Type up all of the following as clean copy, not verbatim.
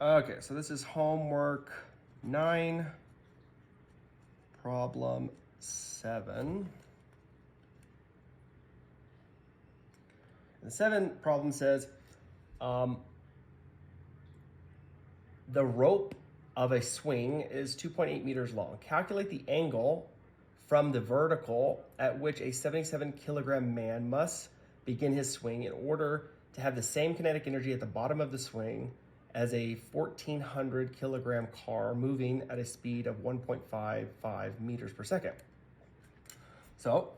Okay, so this is homework 9, problem 7. The 7th problem says, the rope of a swing is 2.8 meters long. Calculate the angle from the vertical at which a 77 kilogram man must begin his swing in order to have the same kinetic energy at the bottom of the swing as a 1,400 kilogram car moving at a speed of 1.55 meters per second. So,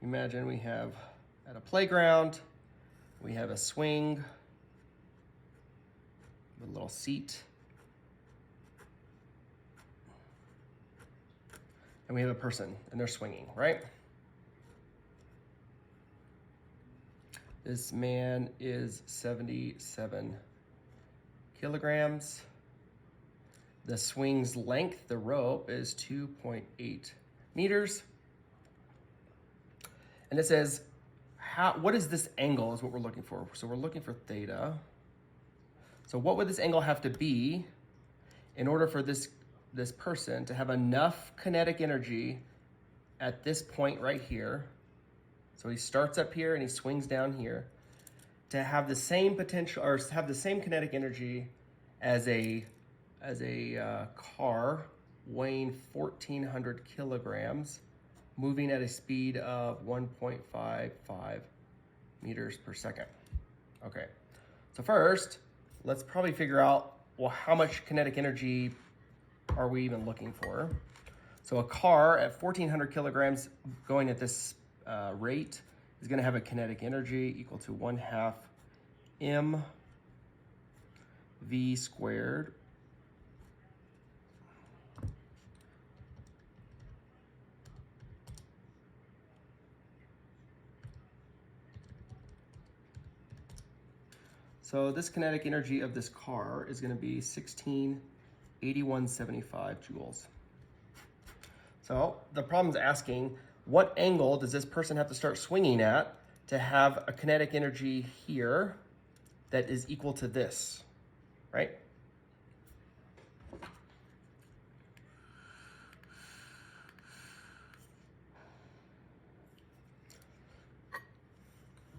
imagine we have at a playground, we have a swing with a little seat, and we have a person and they're swinging, right? This man is 77 kilograms. The swing's length, the rope, is 2.8 meters. And it says, what is this angle is what we're looking for. So we're looking for theta. So what would this angle have to be in order for this person to have enough kinetic energy at this point right here? So he starts up here and he swings down here to have the same potential or have the same kinetic energy as a car weighing 1,400 kilograms, moving at a speed of 1.55 meters per second. Okay, so first, let's probably figure out, well, how much kinetic energy are we even looking for? So a car at 1,400 kilograms going at this rate is going to have a kinetic energy equal to 1/2 mv squared So this kinetic energy of this car is going to be 1681.75 joules. So the problem's asking, what angle does this person have to start swinging at to have a kinetic energy here that is equal to this, right?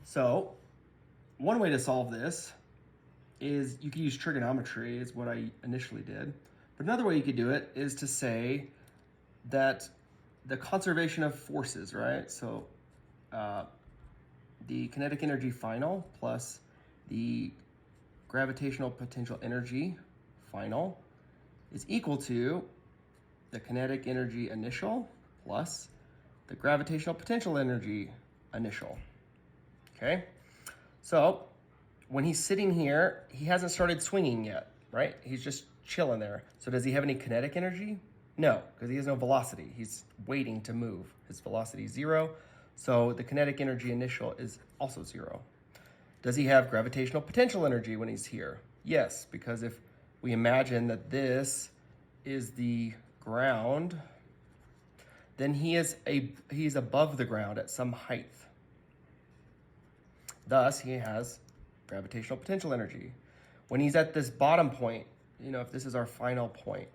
So one way to solve this is you could use trigonometry, is what I initially did. But another way you could do it is to say that the conservation of forces, right? So the kinetic energy final plus the gravitational potential energy final is equal to the kinetic energy initial plus the gravitational potential energy initial. Okay? So when he's sitting here, he hasn't started swinging yet, right? He's just chilling there. So does he have any kinetic energy? No, because he has no velocity. He's waiting to move. His velocity is 0. So the kinetic energy initial is also 0. Does he have gravitational potential energy when he's here? Yes, because if we imagine that this is the ground, then he's above the ground at some height. Thus, he has gravitational potential energy. When he's at this bottom point, if this is our final point,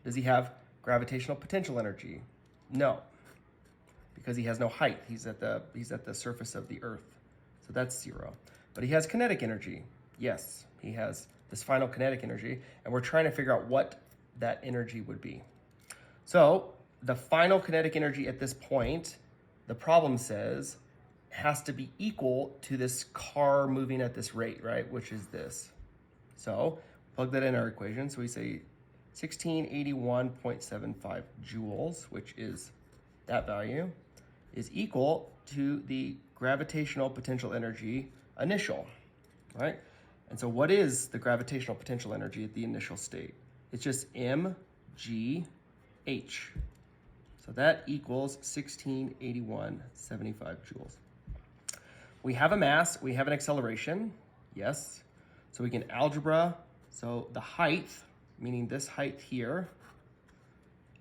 does he have gravitational potential energy? No, because he has no height. He's at the surface of the Earth, so that's 0. But he has kinetic energy. Yes, he has this final kinetic energy, and we're trying to figure out what that energy would be. So the final kinetic energy at this point, the problem says, has to be equal to this car moving at this rate, right? Which is this. So plug that in our equation. So we say 1681.75 joules, which is that value, is equal to the gravitational potential energy initial, right? And so what is the gravitational potential energy at the initial state? It's just mgh. So that equals 1681.75 joules. We have a mass, we have an acceleration, yes. So we can algebra, so the height, meaning this height here,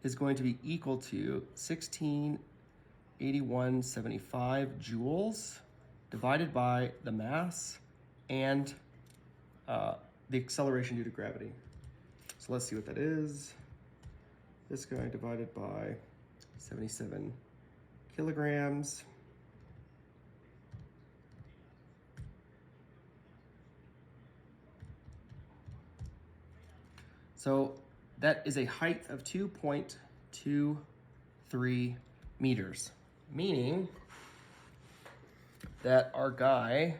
is going to be equal to 1681.75 joules divided by the mass and the acceleration due to gravity. So let's see what that is. This guy divided by 77 kilograms. So that is a height of 2.23 meters, meaning that our guy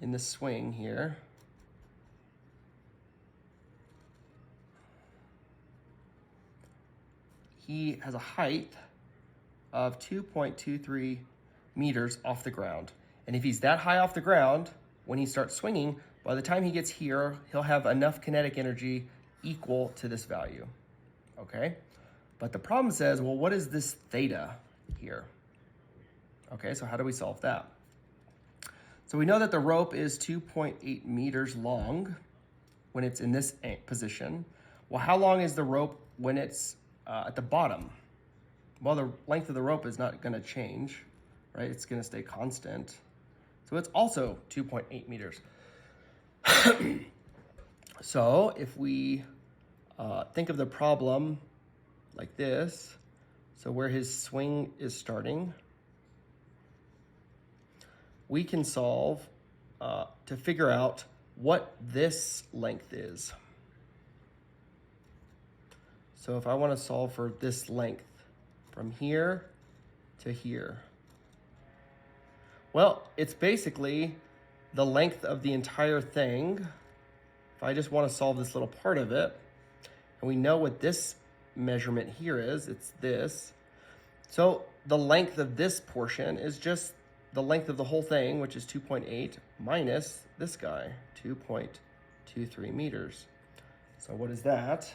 in the swing here he has a height of 2.23 meters off the ground. And if he's that high off the ground, when he starts swinging, by the time he gets here, he'll have enough kinetic energy equal to this value, okay? But the problem says, well, what is this theta here? Okay, so how do we solve that? So we know that the rope is 2.8 meters long when it's in this position. Well, how long is the rope when it's at the bottom? Well, the length of the rope is not gonna change, right? It's gonna stay constant. So it's also 2.8 meters. So if we think of the problem like this, so where his swing is starting, we can solve to figure out what this length is. So if I want to solve for this length from here to here, well, it's basically the length of the entire thing. If I just want to solve this little part of it, and we know what this measurement here is, it's this. So the length of this portion is just the length of the whole thing, which is 2.8 minus this guy, 2.23 meters. So what is that?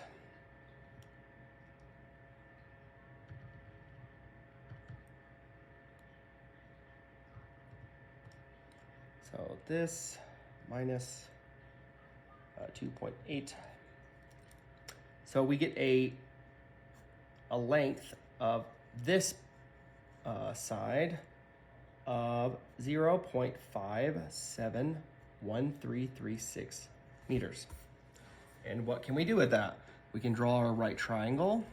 So this minus 2.8. So we get a length of this side of 0.571336 meters. And what can we do with that? We can draw our right triangle,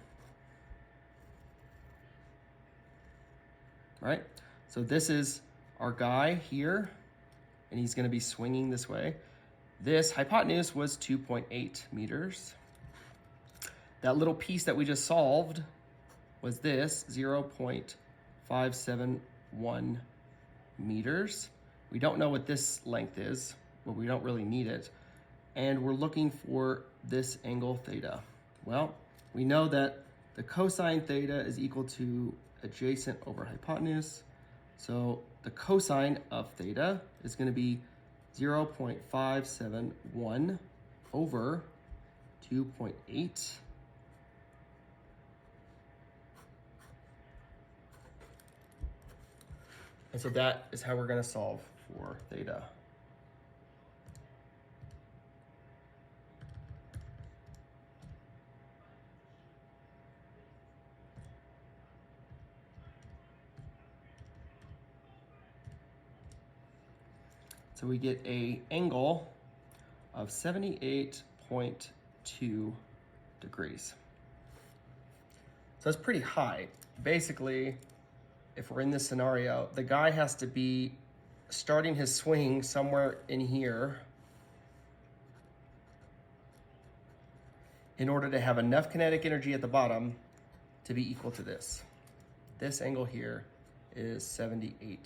right? So this is our guy here, and he's gonna be swinging this way. This hypotenuse was 2.8 meters. That little piece that we just solved was this, 0.571 meters. We don't know what this length is, but we don't really need it. And we're looking for this angle theta. Well, we know that the cosine theta is equal to adjacent over hypotenuse. So the cosine of theta is going to be 0.571 over 2.8. And so that is how we're going to solve for theta. So we get an angle of 78.2 degrees. So that's pretty high. Basically, if we're in this scenario, the guy has to be starting his swing somewhere in here in order to have enough kinetic energy at the bottom to be equal to this. This angle here is 78.2.